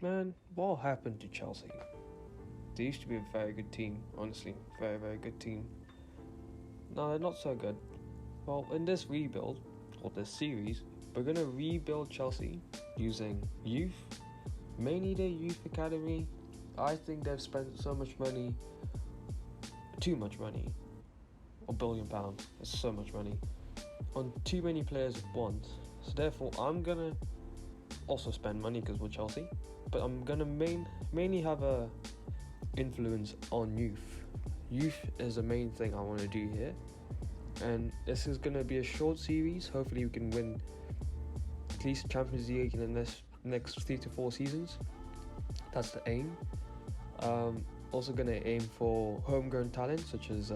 Man, what happened to Chelsea? They used to be a very good team, honestly. Very, very good team. No, they're not so good. Well, in this rebuild, or this series, we're going to rebuild Chelsea using youth, mainly their youth academy. I think they've spent so much money, too much money, £1 billion, that's so much money, on too many players at once. So therefore, I'm going to also spend money because we're Chelsea, but I'm going to mainly have a influence on youth. Youth is the main thing I want to do here, and this is going to be a short series. Hopefully we can win at least Champions League in the next 3 to 4 seasons. That's the aim. Also going to aim for homegrown talent such as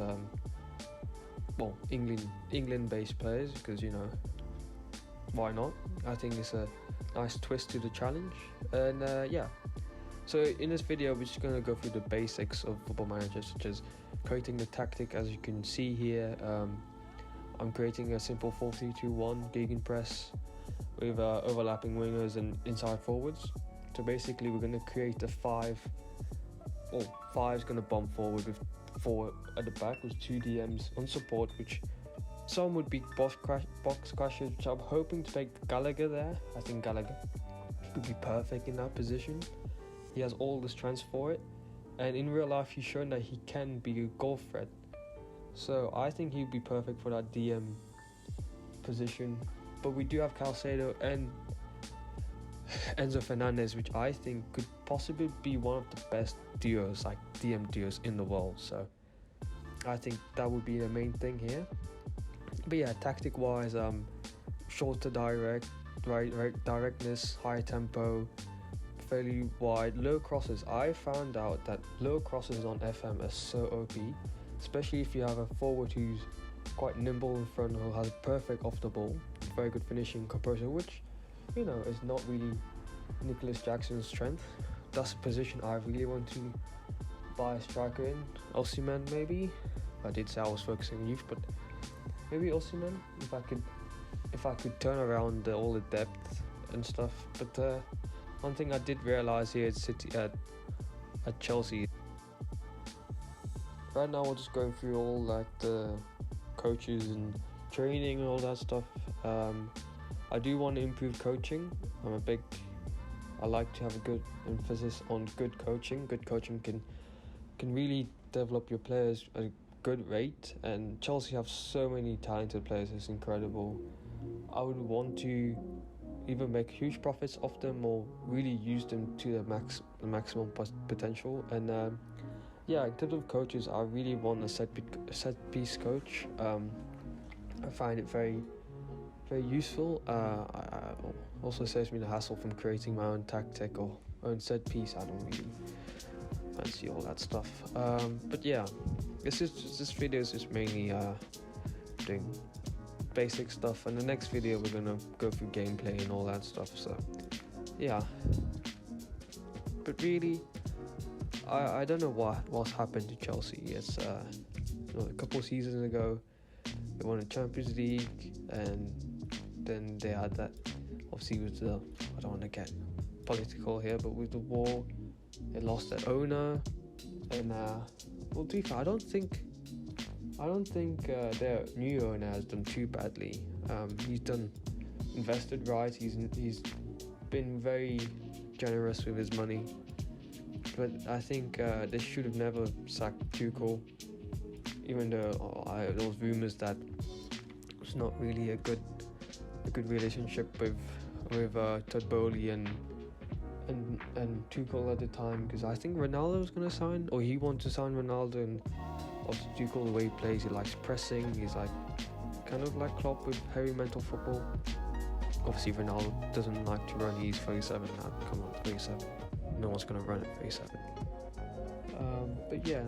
England-based players, because why not? I think it's a nice twist to the challenge. And so in this video we're just going to go through the basics of Football Manager, such as creating the tactic. As you can see here, I'm creating a simple 4-3-2-1 gegenpress with overlapping wingers and inside forwards. So basically we're going to create a five is going to bomb forward with 4 at the back with 2 DMs on support, which some would be box crashers, which I'm hoping to make Gallagher there. I think Gallagher would be perfect in that position. He has all the strengths for it, and in real life he's shown that he can be a goal threat. So I think he'd be perfect for that DM position. But we do have Calcedo and Enzo Fernandez, which I think could possibly be one of the best duos, like DM duos in the world. So I think that would be the main thing here. But yeah, tactic wise, shorter directness, high tempo, fairly wide, low crosses. I found out that low crosses on FM are so OP, especially if you have a forward who's quite nimble in front, who has perfect off the ball, very good finishing composure, which is not really Nicholas Jackson's strength. That's a position I really want to buy a striker in. Osimhen maybe. I did say I was focusing on youth, but maybe Osimhen, if I could turn around all the depth and stuff. But one thing I did realise here at Chelsea, right now we're just going through all like the coaches and training and all that stuff. I do want to improve coaching. I like to have a good emphasis on good coaching. Good coaching can really develop your players at a good rate, and Chelsea have so many talented players. It's incredible. I would want to either make huge profits off them or really use them to the maximum potential. And in terms of coaches, I really want a set piece coach. I find it very, very useful. Also saves me the hassle from creating my own tactic or own set piece. I don't really fancy all that stuff. But yeah, this video is just mainly doing basic stuff, and the next video we're gonna go through gameplay and all that stuff. So yeah, but really, I don't know what's happened to Chelsea. It's a couple of seasons ago they won the Champions League, and then they had that, obviously with the, I don't want to get political here, but with the war they lost their owner, and to be fair, I don't think their new owner has done too badly. He's invested right. He's been very generous with his money. But I think they should have never sacked Tuchel, even though there was rumours that it was not really a good relationship with Todd Bowley and Tuchel at the time, because I think Ronaldo was going to sign, or he wanted to sign Ronaldo, and obviously Tuchel, the way he plays, he likes pressing, he's like kind of like Klopp with heavy mental football. Obviously Ronaldo doesn't like to run, he's 37 now, come on, 37, no one's going to run at 37. But yeah,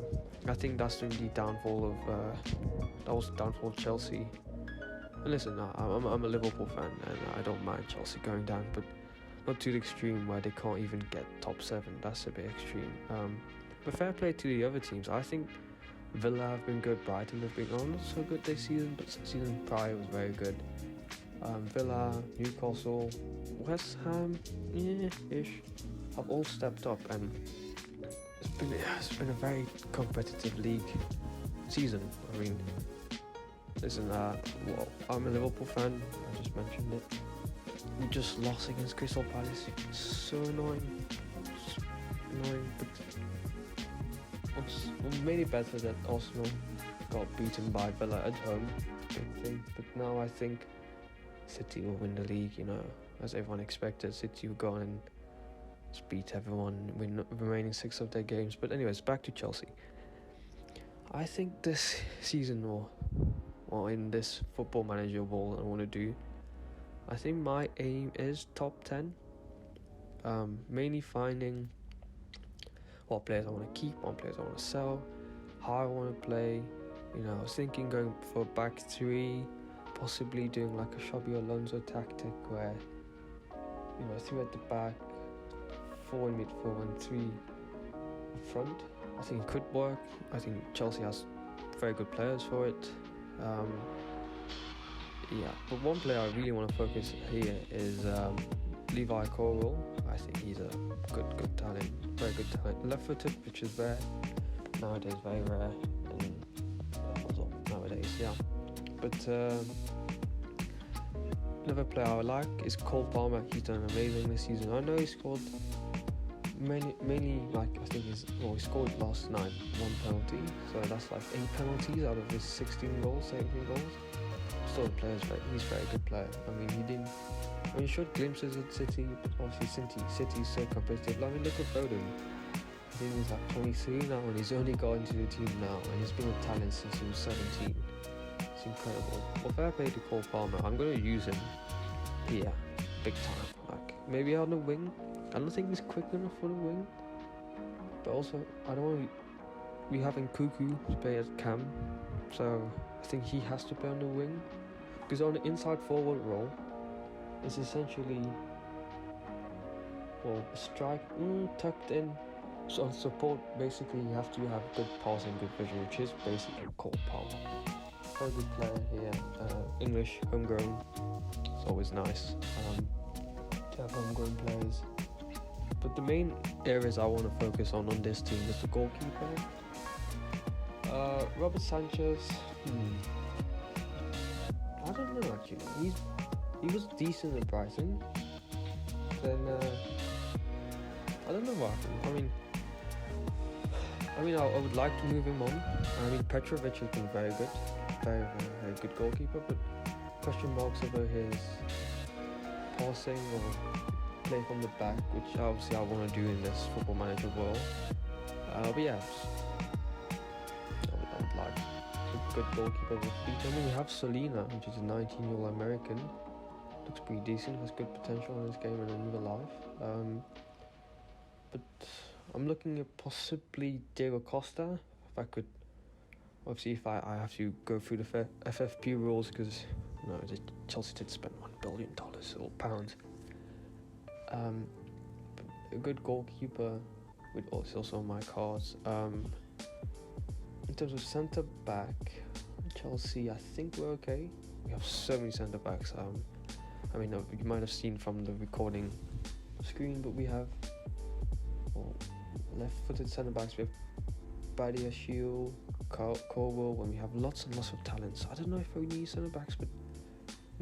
I think that's the really downfall of Chelsea. And listen, I'm a Liverpool fan and I don't mind Chelsea going down, but not to the extreme where they can't even get top 7. That's a bit extreme. But fair play to the other teams. I think Villa have been good, Brighton have been not so good this season, but season prior was very good. Villa, Newcastle, West Ham, ish. have all stepped up, and it's been a very competitive league season. I mean, listen, well, I'm a Liverpool fan. I just mentioned it. We just lost against Crystal Palace. It's so annoying. It's annoying, but what made it better that Arsenal got beaten by Villa at home. Big thing. But now I think City will win the league. As everyone expected, City will go on and just beat everyone, win the remaining 6 of their games. But anyways, back to Chelsea. I think this season or in this Football Manager World I want to do, I think my aim is top 10. Mainly finding what players I want to keep, what players I want to sell, how I want to play. I was thinking going for back 3, possibly doing like a Xabi Alonso tactic where 3 at the back, 4 in midfield and 3 up front. I think it could work. I think Chelsea has very good players for it. But one player I really want to focus here is Levi Colwill. I think he's a good talent, very good talent. Left-footed, which is rare nowadays, very rare, and nowadays, yeah. But another player I like is Cole Palmer. He's done amazing this season. I know he scored mainly like I think he scored last night 1 penalty, so that's like 8 penalties out of his 17 goals. Still, he's a very good player. I mean, he showed glimpses at City, but obviously City's so competitive. I mean, look at Foden. I think he's like 23 now, and he's only got into the team now, and he's been a talent since he was 17. It's incredible. Well, fair play to Cole Palmer. I'm going to use him here, big time. Like maybe on the wing. I don't think he's quick enough for the wing, but also I don't want to be having Cuckoo to play as Cam, so I think he has to play on the wing, because on the inside forward role, it's essentially a strike tucked in. So on support, basically you have to have good passing, good vision, which is basically Cole Palmer. Very good player here, English, homegrown. It's always nice to have homegrown players. But the main areas I want to focus on this team is the goalkeeper. Robert Sanchez. I don't know actually. He was decent at Brighton. Then I don't know what happened. I would like to move him on. I mean, Petrovic has been very good, very good goalkeeper. But question marks over his passing or play from the back, which obviously I want to do in this Football Manager world. But yeah, I would like a good goalkeeper with feet. I mean, we have Solina, which is a 19-year-old American. Looks pretty decent, has good potential in this game and in real life. But I'm looking at possibly Diego Costa. If I could, obviously, if I have to go through the FFP rules, because Chelsea did spend $1 billion or pounds. A good goalkeeper is also on my cards. In terms of centre back, Chelsea, I think we're okay. We have so many centre backs. You might have seen from the recording screen, but we have left-footed centre backs. We have Badiashile, Colwill, and we have lots and lots of talents. I don't know if we need centre backs, but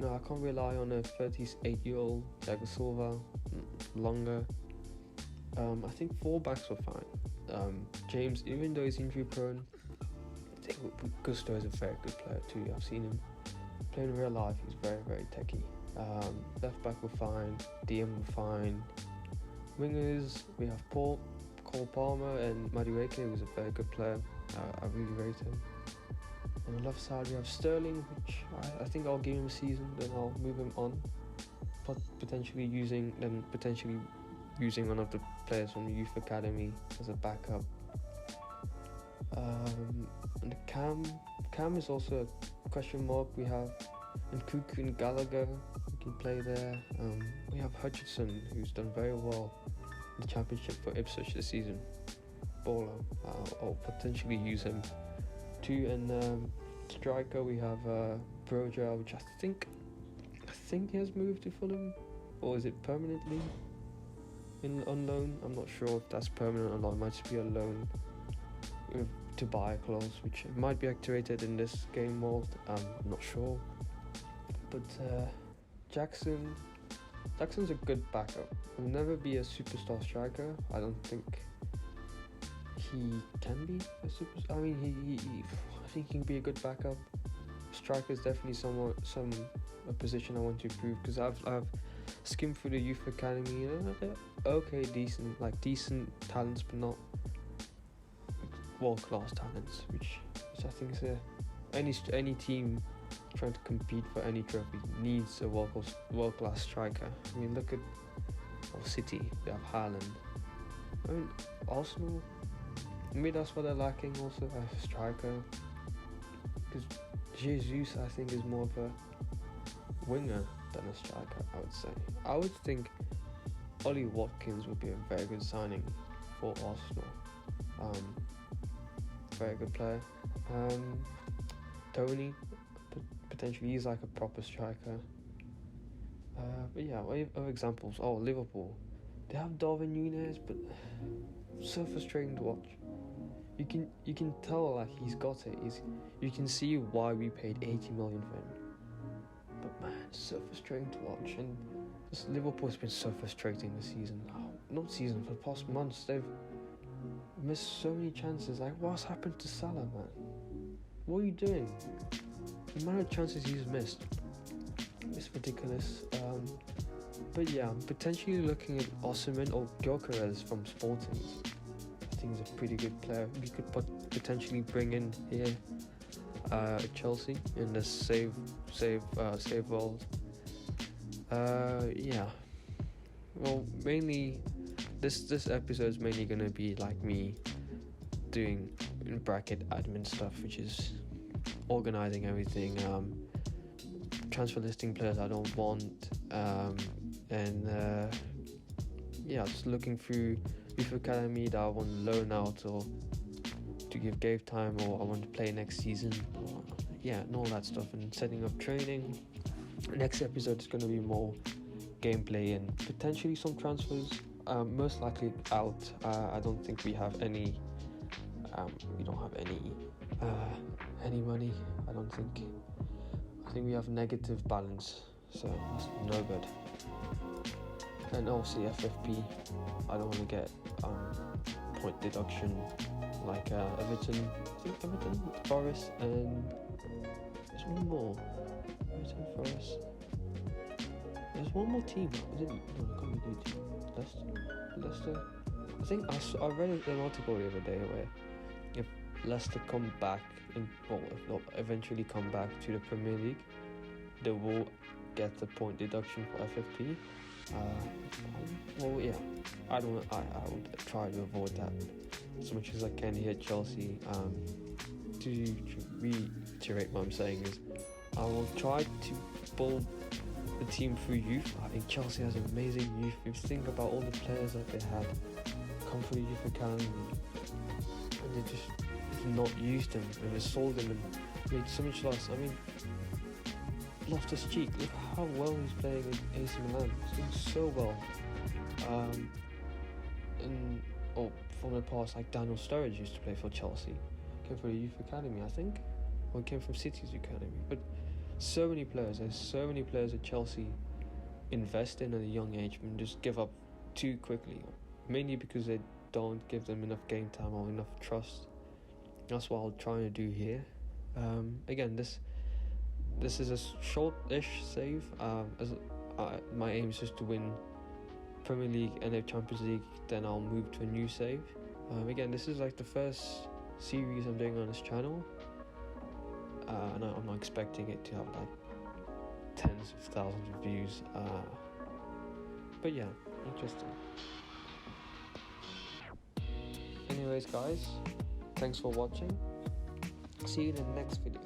I can't rely on a 38-year-old Thiago Silva longer. I think 4 backs were fine. James, even though he's injury prone, I think Gusto is a very good player too. I've seen him play in real life. He's very, very techy. Left back were fine. DM were fine. Wingers, we have Cole Palmer and Madueke, who's a very good player. I really rate him. On the left side we have Sterling, which I think I'll give him a season, then I'll move him on. But potentially using one of the players from the youth academy as a backup. And Cam is also a question mark. We have Nkuku and Gallagher who can play there. We have Hutchinson, who's done very well in the championship for Ipswich this season. Baller. I'll potentially use him too. And striker we have Broja, which I think he has moved to Fulham, or is it permanently? in on loan. I'm not sure if that's permanent or not. It might just be a loan with to buy clause, which might be activated in this game world. I'm not sure. But Jackson's a good backup. He'll never be a superstar striker. I don't think he can be a super. I mean, I think he can be a good backup. Striker is definitely a position I want to improve, because I've skimmed through the youth academy. They're okay, decent talents, but not world class talents. Which I think is any team trying to compete for any trophy needs a world class striker. I mean, look at City. They have Haaland. I mean, Arsenal. Maybe that's what they're lacking also, a striker. Because Jesus, I think, is more of a winger than a striker, I would say. I would think Ollie Watkins would be a very good signing for Arsenal. Very good player. Tony, potentially, he's like a proper striker. But yeah, other examples. Oh, Liverpool. They have Darwin Núñez, but so frustrating to watch. You can tell like he's got it. You can see why we paid 80 million for him. But man, it's so frustrating to watch. And this Liverpool's been so frustrating this season. Not season, for the past months. They've missed so many chances. Like, what's happened to Salah, man? What are you doing? The amount of chances he's missed, it's ridiculous. But yeah, I'm potentially looking at Osimhen or Gyökeres from Sporting. I think he's a pretty good player. We could potentially bring in here Chelsea in the save world. Yeah. Well, mainly this episode is mainly gonna be like me doing in bracket admin stuff, which is organizing everything, transfer listing players I don't want, and yeah, just looking through youth academy that I want to loan out or to give game time, or I want to play next season, or, yeah, and all that stuff, and setting up training. Next episode is going to be more gameplay and potentially some transfers, most likely out. I don't think we have any we don't have any money. I think we have negative balance, so that's no good. And obviously FFP, I don't want to get point deduction like Everton, Forest, and there's one more. Everton, Forest. There's one more team. Is it? No, it can't be two teams. Leicester. I think I read an article the other day where if Leicester come back if not eventually come back to the Premier League, they will get the point deduction for FFP. Well, yeah, I would try to avoid that as much as I can here at Chelsea. To reiterate what I'm saying is, I will try to build the team through youth. I think Chelsea has amazing youth. If you think about all the players that they have come through the youth academy, and they just not used them, and they sold them and made so much loss. I mean, Loftus-Cheek, look how well he's playing in AC Milan. He's doing so well. From the past, like Daniel Sturridge used to play for Chelsea, came from the youth academy, I think, or came from City's academy. But so many players. There's so many players that Chelsea invest in at a young age and just give up too quickly, mainly because they don't give them enough game time or enough trust. That's what I'll try to do here. Again, this is a short-ish save. My aim is just to win Premier League and the Champions League, then I'll move to a new save. Again, this is like the first series I'm doing on this channel, and I'm not expecting it to have like tens of thousands of views, but yeah, interesting. Anyways guys, thanks for watching. See you in the next video.